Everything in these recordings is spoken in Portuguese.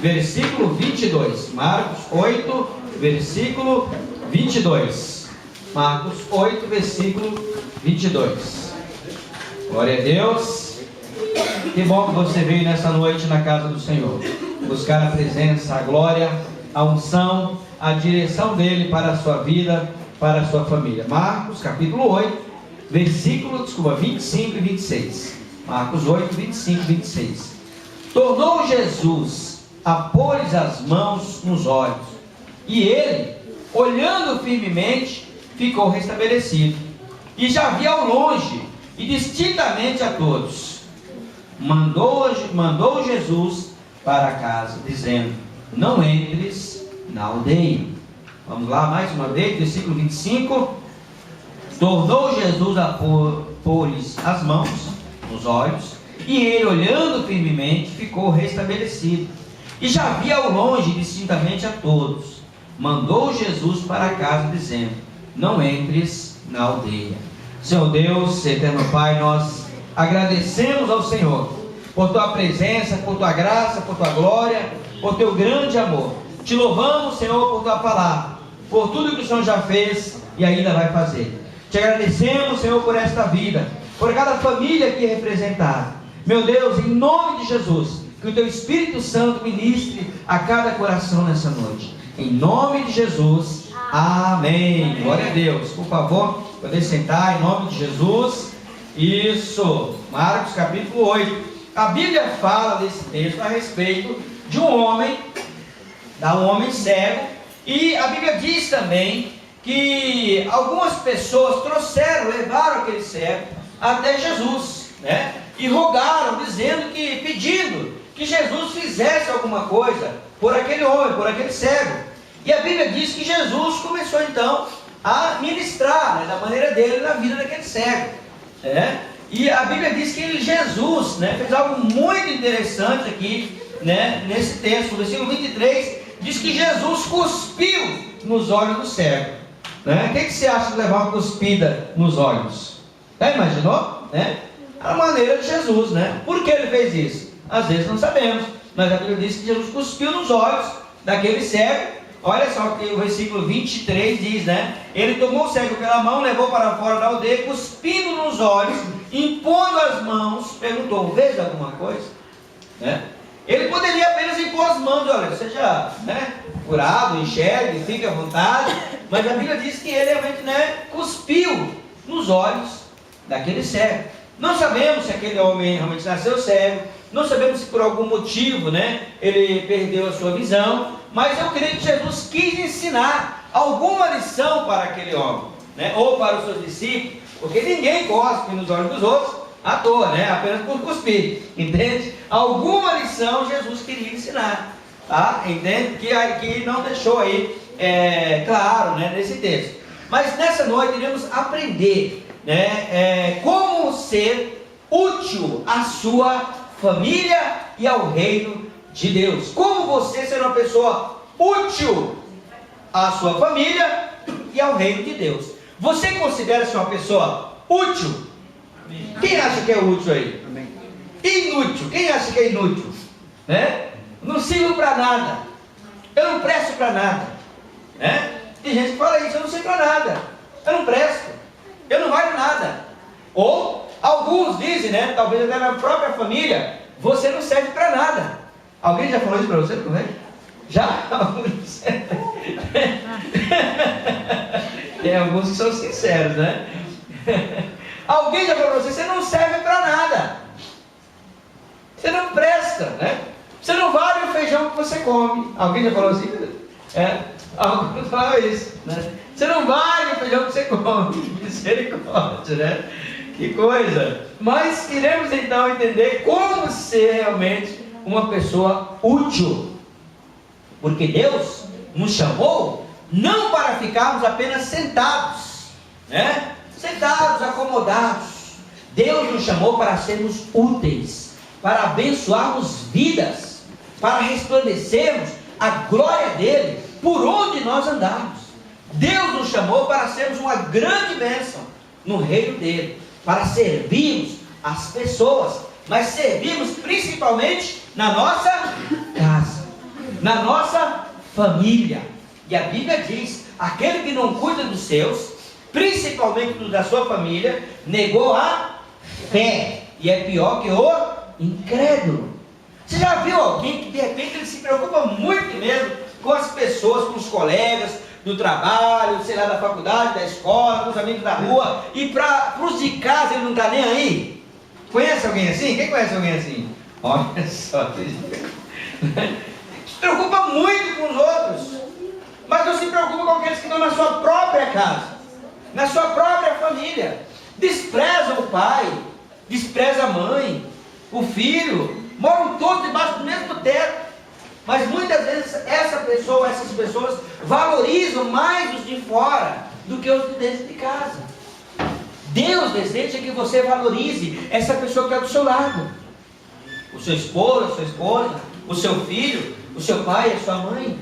versículo 22. Marcos 8, versículo 22. Marcos 8, versículo 22. Glória a Deus. Que bom que você veio nessa noite na casa do Senhor, buscar a presença, a glória, a unção, a direção dele para a sua vida, para a sua família. Marcos capítulo 8, versículo 25 e 26. Marcos 8, 25 e 26. Tornou Jesus a pôr-lhes as mãos nos olhos, e ele, olhando firmemente, ficou restabelecido, e já via ao longe e distintamente a todos. Mandou Jesus para casa, dizendo: não entres na aldeia. Vamos lá, mais uma vez, versículo 25. Tornou Jesus a pôr-lhes as mãos nos olhos, e ele, olhando firmemente, ficou restabelecido, e já via ao longe distintamente a todos. Mandou Jesus para casa, dizendo: não entres na aldeia. Senhor Deus, eterno Pai, nós agradecemos ao Senhor por tua presença, por tua graça, por tua glória, por teu grande amor. Te louvamos, Senhor, por tua palavra, por tudo que o Senhor já fez e ainda vai fazer. Te agradecemos, Senhor, por esta vida, por cada família aqui representada. Meu Deus, em nome de Jesus, que o teu Espírito Santo ministre a cada coração nessa noite. Em nome de Jesus, amém. Glória a Deus. Por favor, poder sentar em nome de Jesus. Isso, Marcos capítulo 8. A Bíblia fala desse texto a respeito de um homem cego, e a Bíblia diz também que algumas pessoas levaram aquele cego até Jesus, né? E rogaram, pedindo que Jesus fizesse alguma coisa por aquele homem, por aquele cego. E a Bíblia diz que Jesus começou então a ministrar, né, da maneira dele na vida daquele cego, né? E a Bíblia diz que Jesus, né, fez algo muito interessante aqui, né, nesse texto. O versículo 23 diz que Jesus cuspiu nos olhos do cego, né? O que você acha de levar uma cuspida nos olhos? Já imaginou? Né? A maneira de Jesus, né? Por que ele fez isso? Às vezes não sabemos, mas a Bíblia diz que Jesus cuspiu nos olhos daquele cego. Olha só que o versículo 23 diz, né? Ele tomou o cego pela mão, levou para fora da aldeia, cuspindo nos olhos, impondo as mãos, perguntou: vês alguma coisa? Né? Ele poderia apenas impor as mãos, olha, seja, né, curado, enxergue, fique à vontade, mas a Bíblia diz que ele realmente, né, cuspiu nos olhos daquele cego. Não sabemos se aquele homem realmente nasceu cego, não sabemos se por algum motivo, né, ele perdeu a sua visão, mas eu creio que Jesus quis ensinar alguma lição para aquele homem, né, ou para os seus discípulos, porque ninguém cospe nos olhos dos outros à toa, né, apenas por cuspir, entende? Alguma lição Jesus queria ensinar, tá? Entende? Que não deixou aí claro, né, nesse texto. Mas nessa noite iremos aprender, né, como ser útil à sua família e ao reino de Deus. Como você ser uma pessoa útil à sua família e ao reino de Deus. Você considera-se uma pessoa útil? Quem acha que é útil aí? Inútil. Quem acha que é inútil? Né? Não sirvo para nada. Eu não presto para nada. Né? Tem gente que fala isso: eu não sei para nada. Eu não presto. Eu não valho nada. Ou alguns dizem, né, talvez até na própria família: você não serve para nada. Alguém já falou isso para você? Não é? Já? Tem alguns que são sinceros, né? Alguém já falou para você: você não serve para nada. Você não presta, né? Você não vale o feijão que você come. Alguém já falou assim? Alguns falam isso, né? Você não vale o feijão que você come. Misericórdia, né? Que coisa. Mas iremos então entender como ser realmente uma pessoa útil. Porque Deus nos chamou não para ficarmos apenas sentados, né? Sentados, acomodados. Deus nos chamou para sermos úteis, para abençoarmos vidas, para resplandecermos a glória dele por onde nós andarmos. Deus nos chamou para sermos uma grande bênção no reino dele, para servirmos as pessoas, mas servirmos principalmente na nossa casa. na nossa família. E a Bíblia diz: aquele que não cuida dos seus, principalmente do da sua família, negou a fé, e é pior que o incrédulo. Você já viu alguém que de repente ele se preocupa muito mesmo com as pessoas, com os colegas do trabalho, sei lá, da faculdade, da escola, com os amigos da rua, e para os de casa ele não está nem aí? Conhece alguém assim? Quem conhece alguém assim? Olha só, se preocupa muito com os outros, mas não se preocupa com aqueles que estão na sua própria casa, na sua própria família. Despreza o pai, despreza a mãe, o filho, moram todos debaixo do mesmo teto. Mas muitas vezes essas pessoas valorizam mais os de fora do que os de dentro de casa. Deus deseja que você valorize essa pessoa que é do seu lado. O seu esposo, a sua esposa, o seu filho, o seu pai, a sua mãe.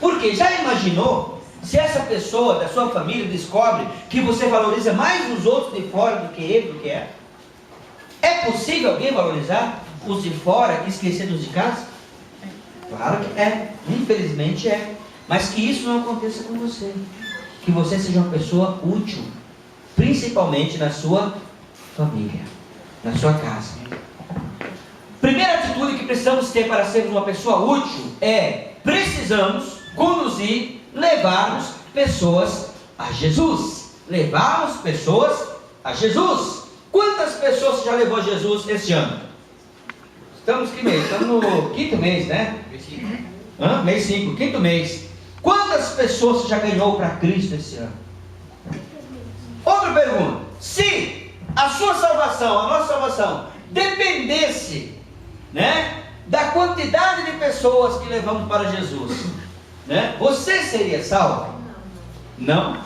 Porque já imaginou se essa pessoa da sua família descobre que você valoriza mais os outros de fora do que ele, do que ela? É possível alguém valorizar os de fora e esquecer dos de casa? Claro que é, infelizmente é. Mas que isso não aconteça com você. Que você seja uma pessoa útil, principalmente na sua família, na sua casa. Primeira atitude que precisamos ter para sermos uma pessoa útil é: precisamos conduzir, levarmos pessoas a Jesus. Levarmos pessoas a Jesus. Quantas pessoas você já levou a Jesus este ano? Estamos que mês? Estamos no quinto mês, né? Mês 5, quinto mês. Quantas pessoas você já ganhou para Cristo esse ano? Outra pergunta: se a sua salvação, a nossa salvação, dependesse, né, da quantidade de pessoas que levamos para Jesus, né, você seria salvo? Não?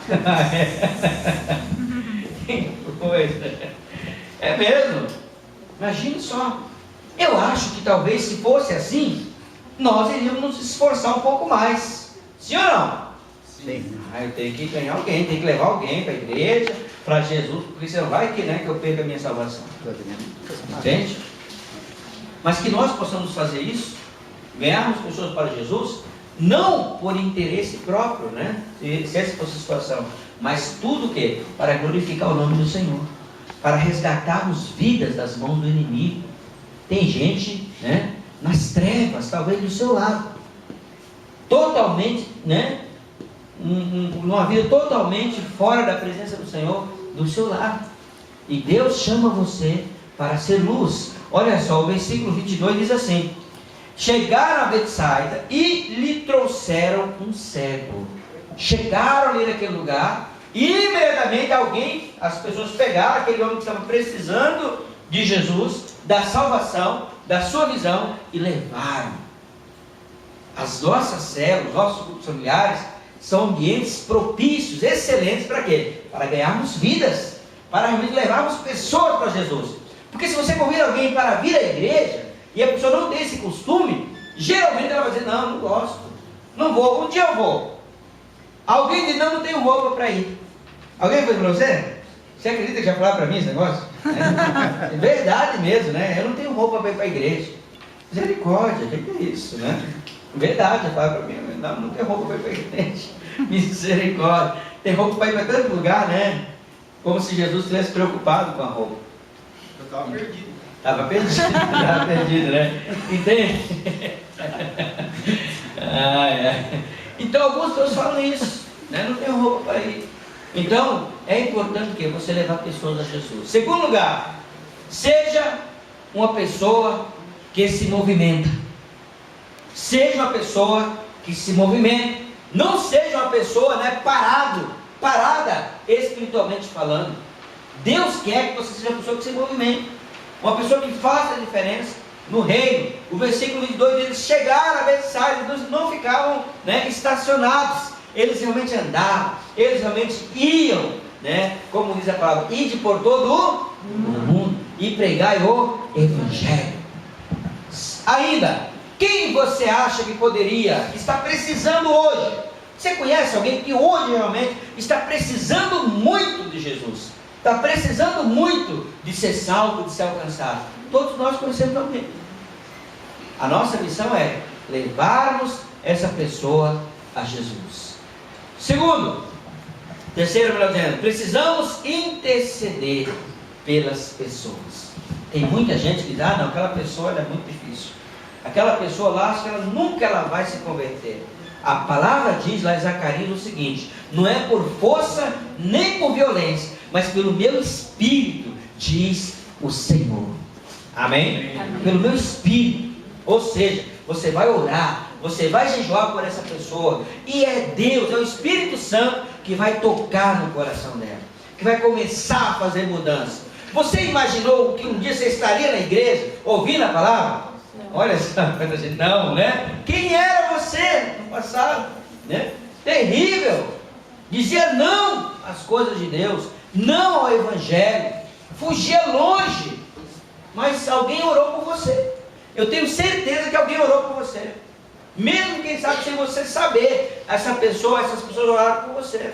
Que coisa. É mesmo? Imagine só. Eu acho que talvez, se fosse assim, nós iríamos nos esforçar um pouco mais. Sim ou não? Sim. Eu tenho que ganhar alguém, tenho que levar alguém para a igreja, para Jesus, porque você não vai querer que eu perca a minha salvação. Entende? Mas que nós possamos fazer isso, ganharmos pessoas para Jesus, não por interesse próprio, né? Se essa fosse a situação, mas tudo o quê? Para glorificar o nome do Senhor, para resgatarmos vidas das mãos do inimigo. Tem gente, né, nas trevas, talvez do seu lado, totalmente, né, uma vida totalmente fora da presença do Senhor, do seu lado. E Deus chama você para ser luz. Olha só, o versículo 22 diz assim: chegaram a Betsaida e lhe trouxeram um cego. Chegaram ali naquele lugar e imediatamente as pessoas pegaram aquele homem que estava precisando de Jesus, da salvação, da sua visão, e levaram. As nossas células, nossos grupos familiares, são ambientes propícios, excelentes para quê? Para ganharmos vidas, para realmente levarmos pessoas para Jesus. Porque se você convida alguém para vir à igreja, e a pessoa não tem esse costume, geralmente ela vai dizer: não, não gosto, não vou, um dia eu vou. Alguém diz: não tenho roupa para ir. Alguém foi para você? Você acredita que já falaram para mim esse negócio? É verdade mesmo, né? Eu não tenho roupa para ir para a igreja. Misericórdia, o que é isso, né? Verdade, já falaram para mim: não tenho roupa para ir para a igreja. Misericórdia. Tem roupa para ir para tanto lugar, né? Como se Jesus estivesse preocupado com a roupa. Eu estava perdido. Estava perdido, né? Entende? Então algumas pessoas falam isso, né? Não tenho roupa para ir. Então, é importante que você levar pessoas a Jesus. Segundo lugar, seja uma pessoa que se movimenta. Seja uma pessoa que se movimenta. Não seja uma pessoa, né, parada espiritualmente falando. Deus quer que você seja uma pessoa que se movimenta. Uma pessoa que faça a diferença no reino. O versículo 22, eles chegaram a Betsaida, eles não ficavam, né, estacionados. Eles realmente andavam, eles realmente iam, né? Como diz a palavra: ide por todo o mundo e pregai o evangelho. Ainda, quem você acha que poderia estar precisando hoje? Você conhece alguém que hoje realmente está precisando muito de Jesus? Está precisando muito de ser salvo, de ser alcançado? Todos nós conhecemos alguém. A nossa missão é levarmos essa pessoa a Jesus. Terceiro, melhor dizendo, precisamos interceder pelas pessoas. Tem muita gente que diz, não, aquela pessoa é muito difícil. Aquela pessoa lá, acho que ela nunca vai se converter. A palavra diz lá em Zacarias o seguinte: não é por força nem por violência, mas pelo meu espírito, diz o Senhor. Amém? Amém. Pelo meu espírito. Ou seja, você vai orar, você vai jejuar por essa pessoa, e é Deus, é o Espírito Santo que vai tocar no coração dela, que vai começar a fazer mudança. Você imaginou que um dia você estaria na igreja ouvindo a palavra? Olha só, não, né? Quem era você no passado? Né? Terrível. Dizia não às coisas de Deus, não ao Evangelho, fugia longe. Mas alguém orou por você. Eu tenho certeza que alguém orou por você. Mesmo, quem sabe, sem você saber, essas pessoas oraram por você.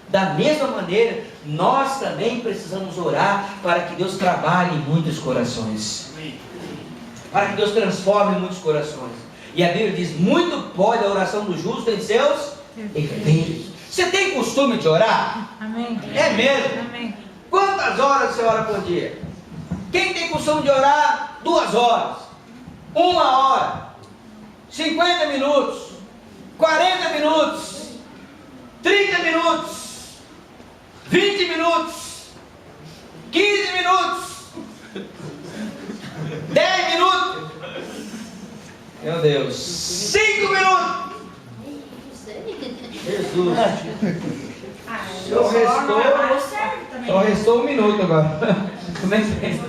Da mesma maneira, nós também precisamos orar para que Deus trabalhe em muitos corações. Para que Deus transforme muitos corações. E a Bíblia diz, muito pode a oração do justo em seus efeitos. Você tem costume de orar? Amém. É mesmo? Amém. Quantas horas você ora por dia? Quem tem costume de orar? 2 horas, 1 hora, 50 minutos, 40 minutos, 30 minutos, 20 minutos, 15 minutos, 10 minutos, meu Deus, 5 minutos. Jesus, só restou 1 minuto agora. Como é que é?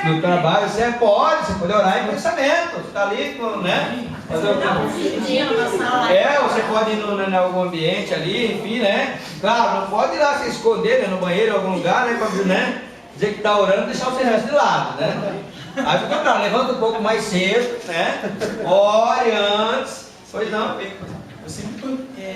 No trabalho você pode orar em pensamento. Você está ali, né? Você pode ir em algum ambiente ali, enfim, né? Claro, não pode ir lá se esconder, né, no banheiro, em algum lugar, né? Para, né, dizer que está orando e deixar o resto de lado, né? Aí fica claro, levanta um pouco mais cedo, né? Ore antes. Pois não. Eu sempre estou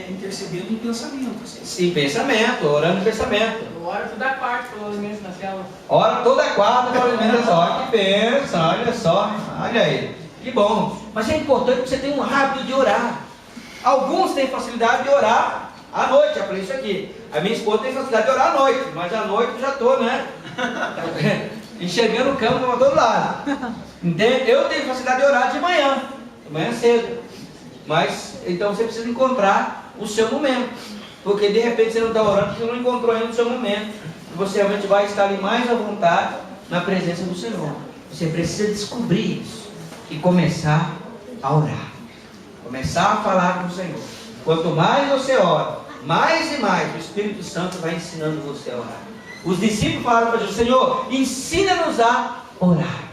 intercedendo em pensamento. Assim. Em pensamento, orando em pensamento. Eu oro toda quarta pelo alimento na célula. Ora toda quarta pelo alimento na célula. Que pensa, olha só, olha aí. Que bom. Mas é importante que você tenha um hábito de orar. Alguns têm facilidade de orar à noite, eu falei isso aqui. A minha esposa tem facilidade de orar à noite, mas à noite eu já estou, né? Enxergando o campo para todo lado. Entende? Eu tenho facilidade de orar de manhã cedo. Mas, então você precisa encontrar o seu momento. Porque de repente você não está orando, porque você não encontrou ainda o seu momento. E você realmente vai estar ali mais à vontade na presença do Senhor. Você precisa descobrir isso e começar a orar. Começar a falar com o Senhor. Quanto mais você ora, mais e mais o Espírito Santo vai ensinando você a orar. Os discípulos falaram para Jesus: Senhor, ensina-nos a orar.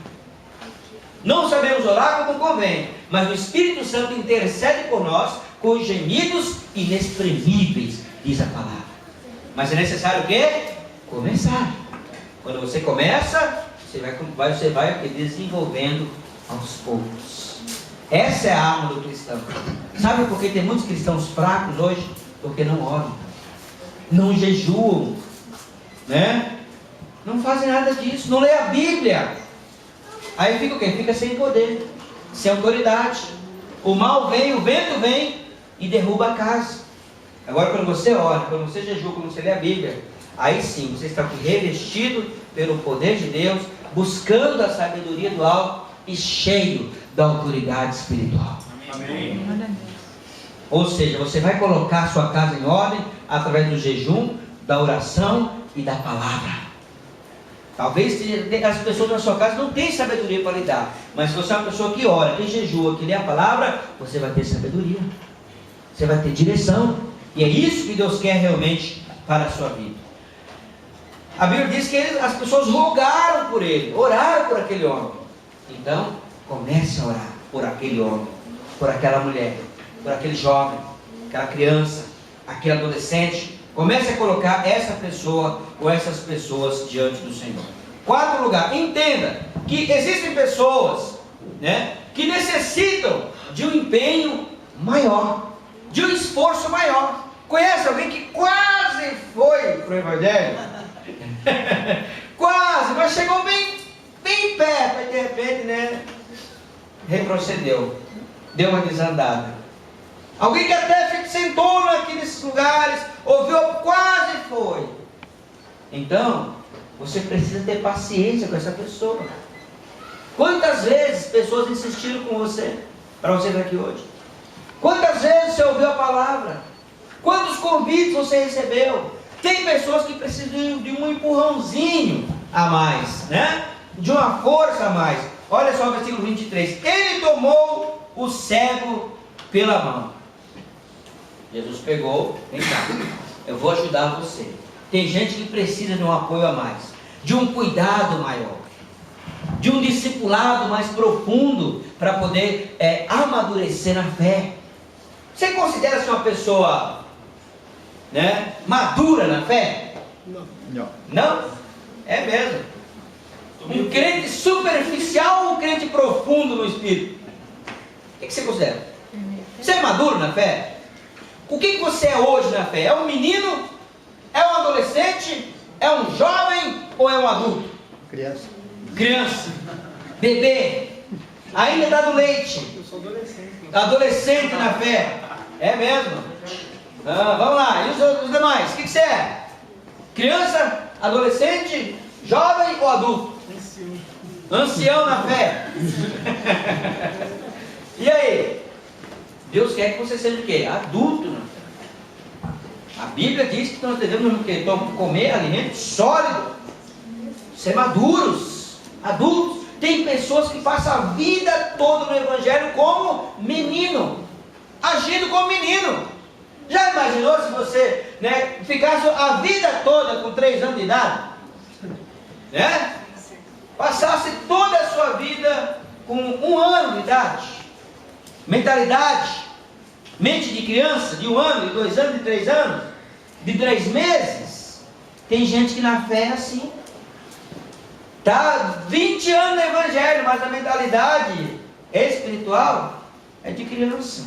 Não sabemos orar como convém, mas o Espírito Santo intercede por nós com gemidos inexprimíveis, diz a palavra. Mas é necessário o quê? Começar. Quando você começa, você vai desenvolvendo aos poucos. Essa é a arma do cristão. Sabe por que tem muitos cristãos fracos hoje? Porque não oram, não jejuam, né? Não fazem nada disso, não lê a Bíblia. Aí fica o quê? Fica sem poder, sem autoridade. O mal vem, o vento vem e derruba a casa. Agora, quando você ora, quando você jejua, quando você lê a Bíblia, aí sim, você está revestido pelo poder de Deus, buscando a sabedoria do alto e cheio da autoridade espiritual. Amém. Ou seja, você vai colocar a sua casa em ordem através do jejum, da oração e da palavra. Talvez as pessoas na sua casa não tenham sabedoria para lidar, mas se você é uma pessoa que ora, que jejua, que lê a palavra, você vai ter sabedoria, você vai ter direção, e é isso que Deus quer realmente para a sua vida. A Bíblia diz que as pessoas rogaram por ele, oraram por aquele homem. Então, comece a orar por aquele homem, por aquela mulher, por aquele jovem, aquela criança, aquele adolescente. Comece a colocar essa pessoa ou essas pessoas diante do Senhor. 4 lugar, entenda que existem pessoas, né, que necessitam de um empenho maior, de um esforço maior. Conhece alguém que quase foi para o Evangelho? Quase, mas chegou bem perto, e de repente, né, retrocedeu, deu uma desandada. Alguém que até sentou aqui nesses lugares, ouviu, quase foi. Então, você precisa ter paciência com essa pessoa. Quantas vezes pessoas insistiram com você, para você vir aqui hoje? Quantas vezes você ouviu a palavra? Quantos convites você recebeu? Tem pessoas que precisam de um empurrãozinho a mais, né? De uma força a mais. Olha só o versículo 23. Ele tomou o cego pela mão. Jesus pegou, vem cá, eu vou ajudar você. Tem gente que precisa de um apoio a mais, de um cuidado maior, de um discipulado mais profundo, para poder amadurecer na fé. Você considera-se uma pessoa, né, madura na fé? Não. Não? É mesmo. Um crente superficial ou um crente profundo no Espírito? O que você considera? Você é maduro na fé? O que você é hoje na fé? É um menino? É um adolescente? É um jovem ou é um adulto? Criança. Criança. Bebê. Ainda está no leite. Eu sou adolescente. Adolescente na fé. É mesmo. Vamos lá. E os demais? O que você é? Criança? Adolescente? Jovem ou adulto? Ancião na fé. E aí? Deus quer que você seja o quê? Adulto na fé. A Bíblia diz que nós devemos comer alimento sólido, ser maduros, adultos. Tem pessoas que passam a vida toda no Evangelho como menino, agindo como menino. Já imaginou se você, né, ficasse a vida toda com 3 anos de idade? Né? Passasse toda a sua vida com 1 ano de idade, mentalidade, mente de criança, de 1 ano, de 2 anos, de 3 anos, de 3 meses. Tem gente que na fé é assim, está 20 anos no Evangelho, mas a mentalidade espiritual é de criança,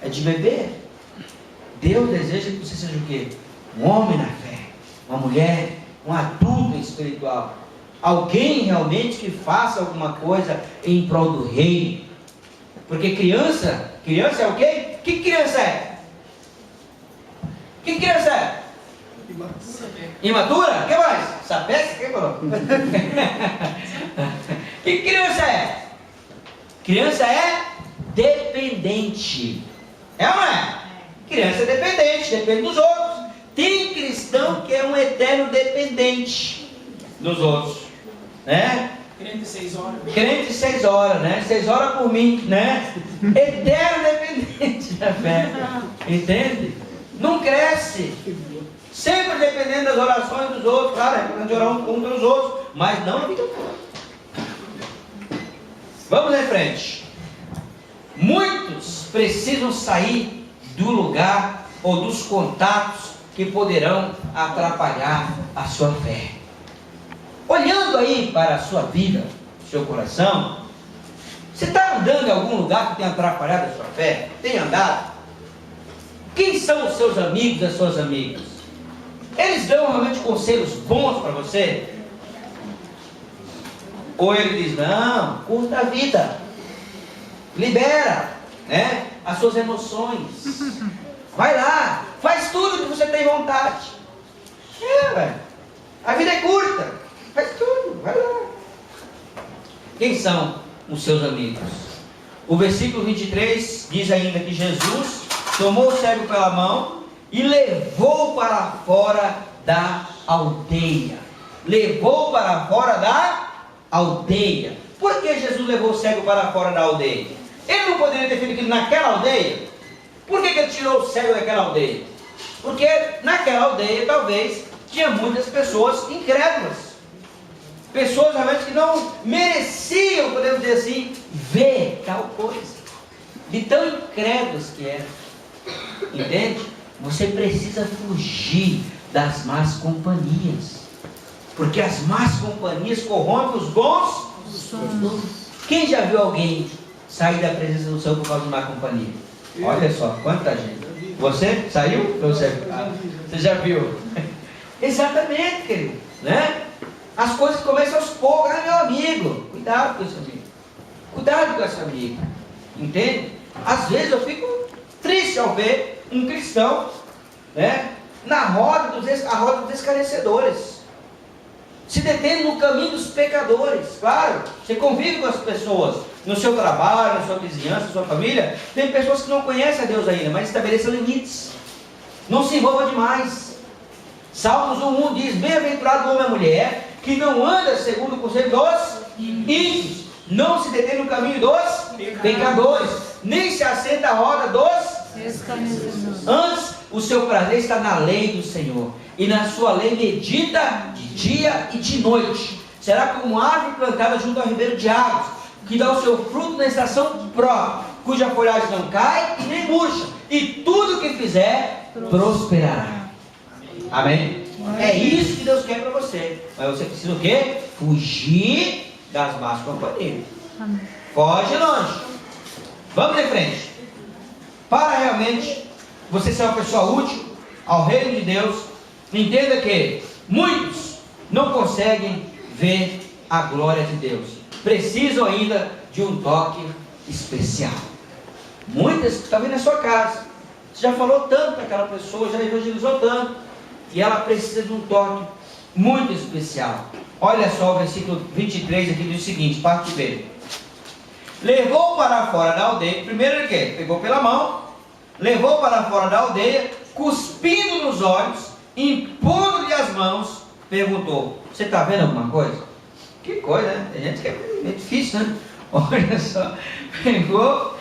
é de bebê. Deus deseja que você seja o quê? Um homem na fé, uma mulher, um adulto espiritual, alguém realmente que faça alguma coisa em prol do reino. Porque criança é o quê? Que criança é? Que criança é? Imatura? O que mais? Sapeca? Quem falou? Que criança é? Criança é dependente. É ou não é? Criança é dependente, depende dos outros. Tem cristão que é um eterno dependente dos outros, né? Crente 6 horas. Crente 6 horas, né? 6 horas por mim, né? Eterno dependente da fé. Entende? Não cresce. Sempre dependendo das orações dos outros. Claro, é importante orar um pelos outros, mas não a vida toda. Vamos em frente. Muitos precisam sair do lugar ou dos contatos que poderão atrapalhar a sua fé. Olhando aí para a sua vida, seu coração, você está andando em algum lugar que tem atrapalhado a sua fé? Tem andado? Quem são os seus amigos e as suas amigas? Eles dão realmente conselhos bons para você? Ou ele diz, não, curta a vida, libera, né, as suas emoções, vai lá, faz tudo que você tem vontade. Velho, a vida é curta, faz tudo, vai lá. Quem são os seus amigos? O versículo 23 diz ainda que Jesus tomou o cego pela mão e levou para fora da aldeia. Levou para fora da aldeia. Por que Jesus levou o cego para fora da aldeia? Ele não poderia ter feito aquilo naquela aldeia? Por que ele tirou o cego daquela aldeia? Porque naquela aldeia talvez tinha muitas pessoas incrédulas. Pessoas realmente que não mereciam, podemos dizer assim, ver tal coisa. De tão incrédulos que eram. Entende? Você precisa fugir das más companhias. Porque as más companhias corrompem os bons. Quem já viu alguém sair da presença do Senhor por causa de má companhia? Olha só, quanta gente. Você saiu? Você já viu? Exatamente, querido, né? As coisas começam aos poucos. Ah, meu amigo, cuidado com esse amigo. Cuidado com esse amigo. Entende? Às vezes eu fico triste ao ver um cristão, né, na roda dos escarnecedores, se detendo no caminho dos pecadores. Claro, você convive com as pessoas, no seu trabalho, na sua vizinhança, na sua família, tem pessoas que não conhecem a Deus ainda, mas estabeleçam limites, não se envolva demais. Salmos 1:1 diz: bem-aventurado o homem e a mulher, que não anda segundo o conselho dos ímpios, não se detém no caminho dos pecadores, nem se assenta à roda dos escarnecedores. Antes, o seu prazer está na lei do Senhor, e na sua lei medita de dia e de noite. Será como uma árvore plantada junto ao ribeiro de águas, que dá o seu fruto na estação própria, cuja folhagem não cai e nem murcha, e tudo que fizer prosperará. Amém? É isso que Deus quer para você. Mas você precisa o quê? Fugir das más companhias. Foge longe. Vamos em frente. Para realmente você ser uma pessoa útil ao reino de Deus, entenda que muitos não conseguem ver a glória de Deus. Precisam ainda de um toque especial. Muitas estão vindo na sua casa. Você já falou tanto para aquela pessoa, já evangelizou tanto, e ela precisa de um toque muito especial. Olha só o versículo 23 aqui diz o seguinte, parte B. Levou para fora da aldeia, primeiro ele quê? Pegou pela mão, levou para fora da aldeia, cuspindo nos olhos, impondo-lhe as mãos, perguntou: você está vendo alguma coisa? Que coisa, né? Tem gente que é difícil, né? Olha só, pegou,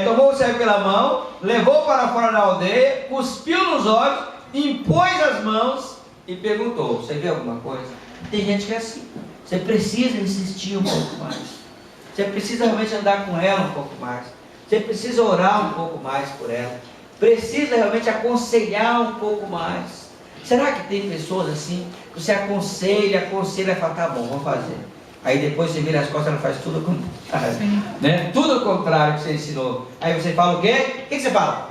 tomou o cego pela mão, levou para fora da aldeia, cuspiu nos olhos, impôs as mãos e perguntou: você vê alguma coisa? Tem gente que é assim. Você precisa insistir um pouco mais. Você precisa realmente andar com ela um pouco mais. Você precisa orar um pouco mais por ela. Precisa realmente aconselhar um pouco mais. Será que tem pessoas assim? Você aconselha e fala: tá bom, vou fazer. Aí depois você vira as costas e ela faz tudo ao contrário, né? Tudo ao contrário que você ensinou. Aí você fala o quê? O que você fala?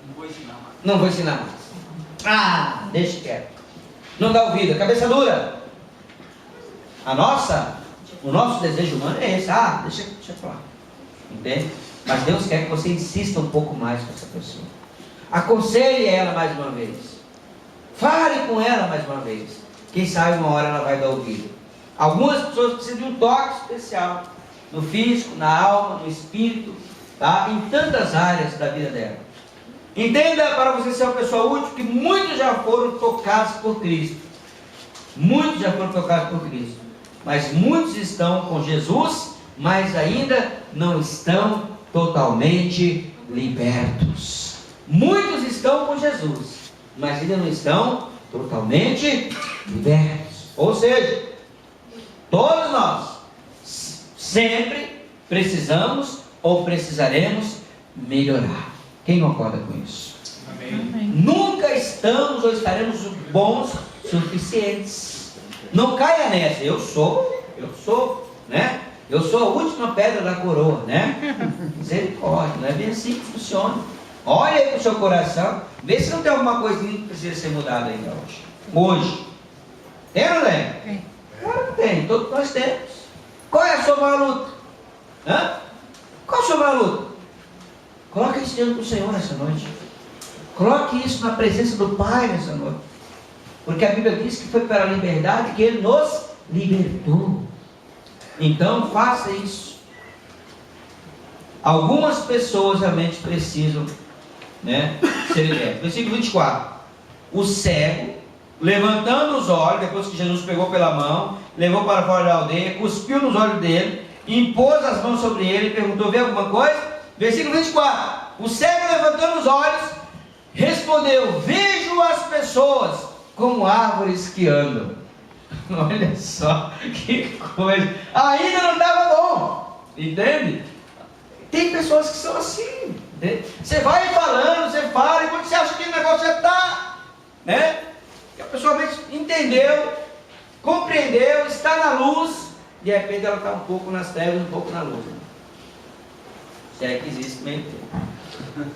Não vou ensinar mais. Não vou ensinar mais. Ah, deixa quieto. Não dá ouvido, cabeça dura. O nosso desejo humano é esse. Ah, deixa eu falar. Entende? Mas Deus quer que você insista um pouco mais com essa pessoa. Aconselhe ela mais uma vez. Fale com ela mais uma vez. Quem sabe uma hora ela vai dar ouvido. Algumas pessoas precisam de um toque especial. No físico, na alma, no espírito, tá? Em tantas áreas da vida dela. Entenda, para você ser uma pessoa útil, que muitos já foram tocados por Cristo. Muitos já foram tocados por Cristo. Mas muitos estão com Jesus, mas ainda não estão totalmente libertos. Muitos estão com Jesus, mas ainda não estão totalmente libertos. Ou seja, todos nós sempre precisamos ou precisaremos melhorar. Quem concorda com isso? Amém. Nunca estamos ou estaremos bons suficientes. Não caia nessa. Eu sou, né? Eu sou a última pedra da coroa, né? Misericórdia, não é bem assim que funciona. Olha aí para o seu coração, vê se não tem alguma coisinha que precisa ser mudada ainda hoje. Hoje. Tem ou não tem? Tem. Claro que tem, todos nós temos. Qual é a sua maior luta? Hã? Qual é a sua maior luta? Coloque isso diante do Senhor nessa noite. Coloque isso na presença do Pai nessa noite. Porque a Bíblia diz que foi pela liberdade que Ele nos libertou. Então faça isso. Algumas pessoas realmente precisam, né, ser libertas. Versículo 24. O cego, levantando os olhos, depois que Jesus pegou pela mão, levou para fora da aldeia, cuspiu nos olhos dele, impôs as mãos sobre ele e perguntou: vê alguma coisa? Versículo 24. O cego, levantando os olhos, respondeu: vejo as pessoas como árvores que andam. Olha só que coisa. Ainda não estava bom. Entende? Tem pessoas que são assim. Entende? Você vai falando, você fala, e quando você acha que o negócio já está, né? E a pessoa entendeu, compreendeu, está na luz, de repente ela está um pouco nas trevas, um pouco na luz. Se é que existe meio tempo.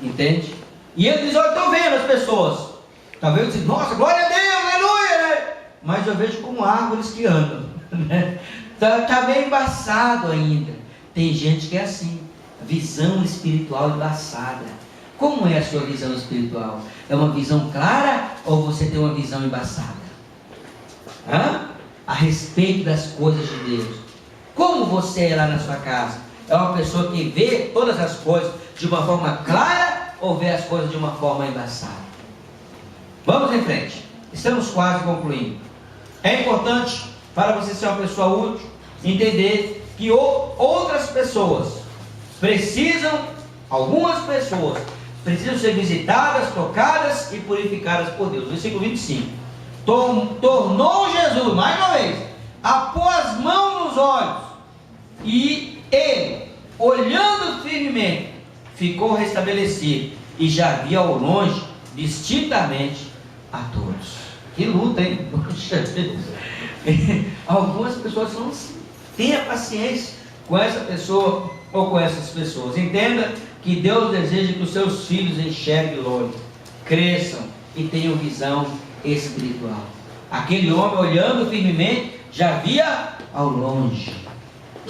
Entende? E ele diz: olha, estou vendo as pessoas. Talvez eu diga: nossa, glória a Deus, aleluia, né? Mas eu vejo como árvores que andam, né? Está meio embaçado ainda. Tem gente que é assim, visão espiritual embaçada. Como é a sua visão espiritual? É uma visão clara ou você tem uma visão embaçada? A respeito das coisas de Deus. Como você é lá na sua casa? É uma pessoa que vê todas as coisas de uma forma clara ou vê as coisas de uma forma embaçada? Vamos em frente. Estamos quase concluindo. É importante para você ser uma pessoa útil entender que outras pessoas algumas pessoas precisam ser visitadas, tocadas e purificadas por Deus. Versículo 25. Tornou Jesus, mais uma vez, a pôr as mãos nos olhos, e ele, olhando firmemente, ficou restabelecido e já via ao longe, distintamente, a todos. Que luta, hein? Algumas pessoas não têm a paciência com essa pessoa ou com essas pessoas. Entenda que Deus deseja que os seus filhos enxerguem longe, cresçam e tenham visão espiritual. Aquele homem, olhando firmemente, já via ao longe.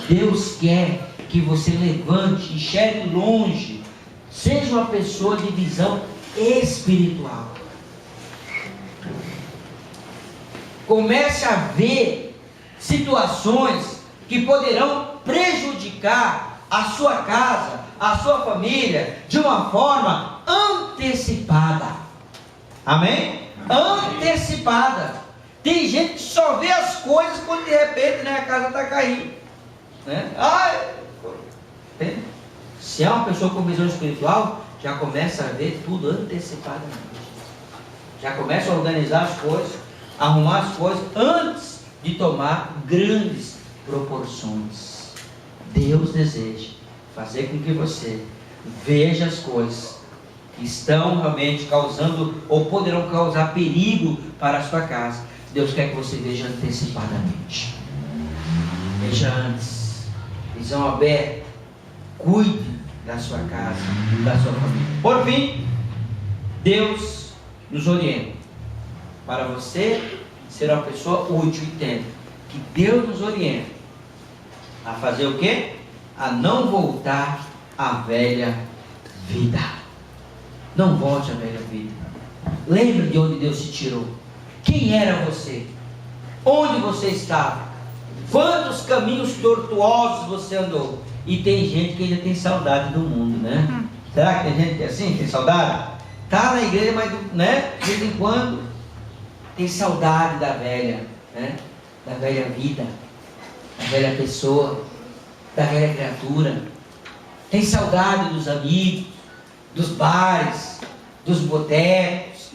Deus quer que você levante, enxergue longe, seja uma pessoa de visão espiritual. Comece a ver situações que poderão prejudicar a sua casa, a sua família, de uma forma antecipada. Amém? Antecipada. Tem gente que só vê as coisas quando de repente, a casa está caindo. Se é uma pessoa com visão espiritual, já começa a ver tudo antecipadamente. Já começa a organizar as coisas, arrumar as coisas antes de tomar grandes proporções. Deus deseja fazer com que você veja as coisas que estão realmente causando ou poderão causar perigo para a sua casa. Deus quer que você veja antecipadamente. Veja antes. Visão aberta. Cuide da sua casa, da sua família. Por fim, Deus nos orienta para você ser uma pessoa útil. Entenda que Deus nos orienta a fazer o quê? A não voltar à velha vida. Não volte à velha vida. Lembre de onde Deus te tirou. Quem era você? Onde você estava? Quantos caminhos tortuosos você andou? E tem gente que ainda tem saudade do mundo, né? Será que tem gente que é assim, tem saudade? Está na igreja, mas de vez em quando tem saudade da velha, da velha vida, da velha pessoa, da velha criatura. Tem saudade dos amigos, dos bares, dos botecos,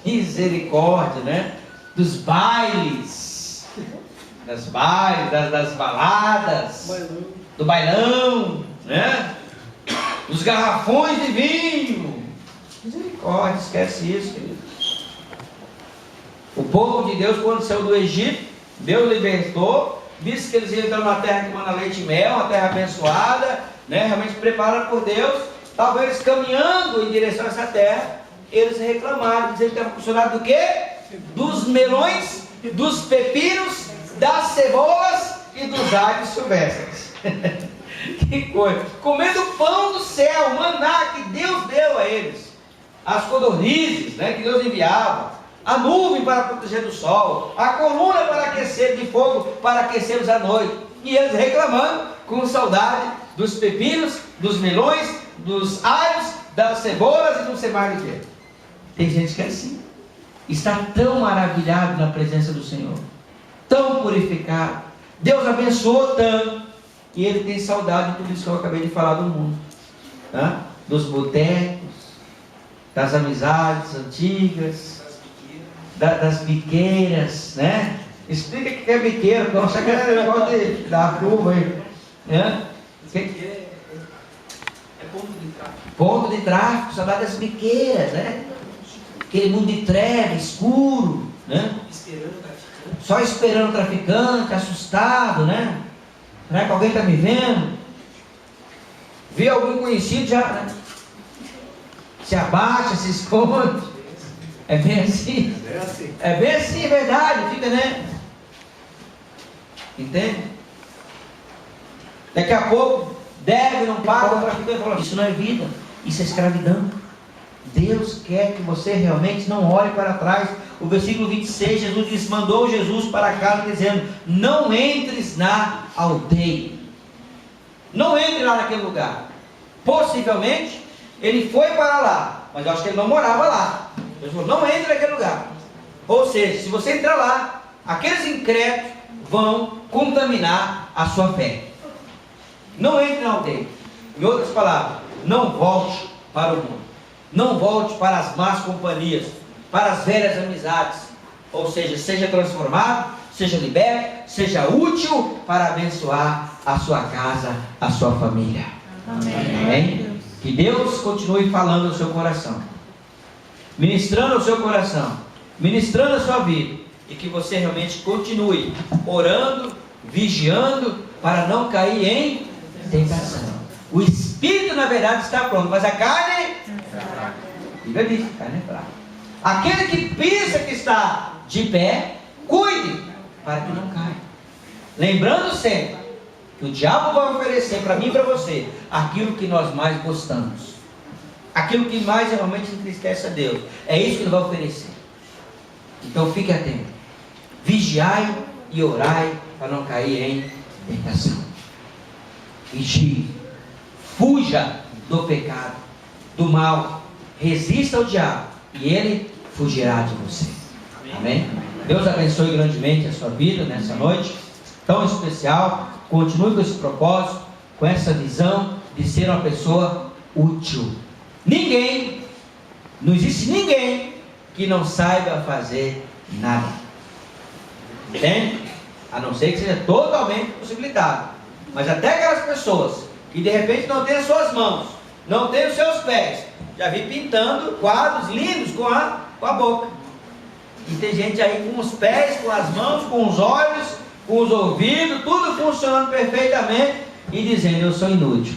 Misericórdia, dos bailes, das baladas, do bailão, dos garrafões de vinho. Misericórdia, esquece isso, querido. O povo de Deus, quando saiu do Egito, Deus libertou, disse que eles iam entrar numa terra que manda leite e mel, uma terra abençoada, realmente preparada por Deus. Estavam eles caminhando em direção a essa terra, eles reclamaram, dizendo que estava funcionando do quê? Dos melões, dos pepinos, das cebolas e dos alhos silvestres. Que coisa! Comendo pão do céu, maná que Deus deu a eles, as codornizes, que Deus enviava, a nuvem para proteger do sol, a coluna para aquecer de fogo, para aquecê-los à noite, e eles reclamando, com saudade dos pepinos, dos melões, dos alhos, das cebolas e não sei mais do que. Tem gente que é assim, está tão maravilhado na presença do Senhor, tão purificado, Deus abençoou tanto, e ele tem saudade de tudo isso que eu acabei de falar do mundo, dos botecos, das amizades antigas, das biqueiras, Explica o que é biqueira, porque eu não sei que é negócio da curva aí, É ponto de tráfico. Ponto de tráfico, saudade das biqueiras, Aquele mundo de treva, escuro, Esperando o traficante. Só esperando o traficante, assustado, Será que alguém está me vendo? Vi algum conhecido já, se abaixa, se esconde. É bem assim? É bem assim, é verdade, fica, Entende? Daqui a pouco, deve, não paga, o traficante fala, isso não é vida. Isso é escravidão. Deus quer que você realmente não olhe para trás. O versículo 26, Jesus diz, mandou Jesus para casa dizendo, não entres na aldeia. Não entre lá naquele lugar. Possivelmente, ele foi para lá, mas eu acho que ele não morava lá. Ele falou, não entre naquele lugar. Ou seja, se você entrar lá, aqueles incrédulos vão contaminar a sua fé. Não entre na aldeia. Em outras palavras, não volte para o mundo. Não volte para as más companhias, para as velhas amizades. Ou seja transformado, seja liberto, seja útil para abençoar a sua casa, a sua família. Amém. Amém? Que Deus continue falando ao seu coração, ministrando ao seu coração, ministrando a sua vida, e que você realmente continue orando, vigiando, para não cair em tentação. O espírito, na verdade, está pronto, mas a carne, Bíblia diz, a carne é fraca. Aquele que pensa que está de pé, cuide, para que não caia. Lembrando sempre, que o diabo vai oferecer para mim e para você, aquilo que nós mais gostamos. Aquilo que mais realmente entristece a Deus. É isso que ele vai oferecer. Então fique atento. Vigiai e orai para não cair em tentação. Vigie. Fuja do pecado, do mal. Resista ao diabo e ele fugirá de você. Amém? Deus abençoe grandemente a sua vida nessa noite tão especial. Continue com esse propósito, com essa visão de ser uma pessoa útil. Não existe ninguém que não saiba fazer nada. Entende? A não ser que seja totalmente possibilitado. Mas até aquelas pessoas que de repente não têm as suas mãos, não têm os seus pés, já vi pintando quadros lindos com a boca. E tem gente aí com os pés, com as mãos, com os olhos, com os ouvidos, tudo funcionando perfeitamente e dizendo, eu sou inútil,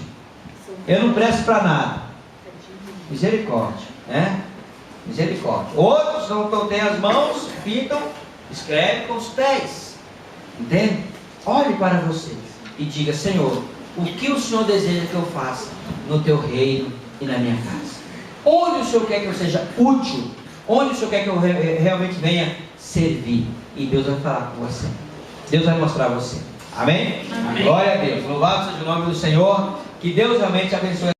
eu não presto para nada. Misericórdia, né? Misericórdia. Outros não têm as mãos, pintam, escrevem com os pés. Entende? Olhe para você e diga, Senhor, o que o Senhor deseja que eu faça no teu reino e na minha casa? Onde o Senhor quer que eu seja útil? Onde o Senhor quer que eu realmente venha servir? E Deus vai falar com você. Deus vai mostrar a você. Amém? Amém. Glória a Deus. Louvado seja o nome do Senhor. Que Deus realmente abençoe.